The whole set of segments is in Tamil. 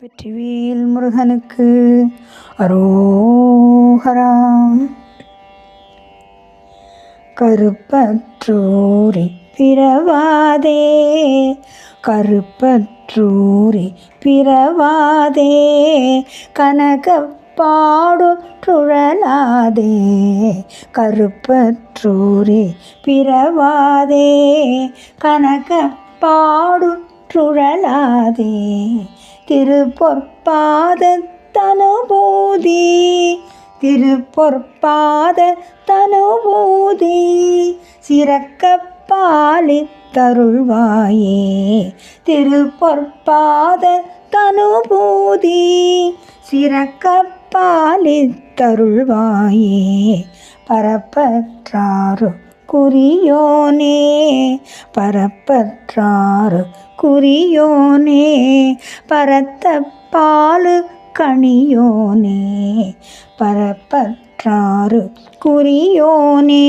வெற்றிவேல் முருகனுக்கு அரோகராம். கருப்பற்றூரி பிறவாதே, கருப்பற்றூரி பிறவாதே, கனகப்பாடு துழலாதே, கருப்பற்றூரி பிறவாதே, கனகப்பாடு துழலாதே, திருப்பொற்பாத தனுபூதி, திருப்பொற்பாத தனுபூதி, சிறக்க பாலித்தருள்வாயே, திருப்பொற்பாத தனுபூதி, சிறக்க பாலித்தருள்வாயே, பரப்பற்றாறு குறியோனே, பரப்பற்றாறு குறியோனே, பரத்த பாலு கணியோனே, பரப்பற்றாறு குறியோனே,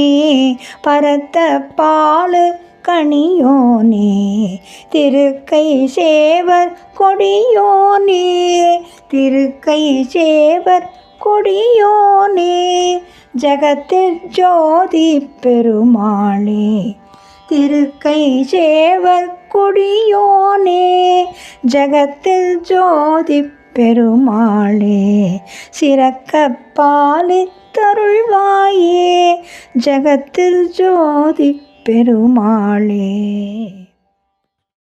பரத்த பாலு கணியோனே, திருக்கை சேவர் கொடியோனே, திருக்கை சேவர் கொடியோனே, ஜகத்தில் ஜோதி பெருமாளே, திருக்கை சேவர் கொடியோனே, ஜகத்தில் ஜோதி பெருமாளே, சிறக்க பாலித்தருள்வாயே, ஜகத்தில் ஜோதி பெருமாளே.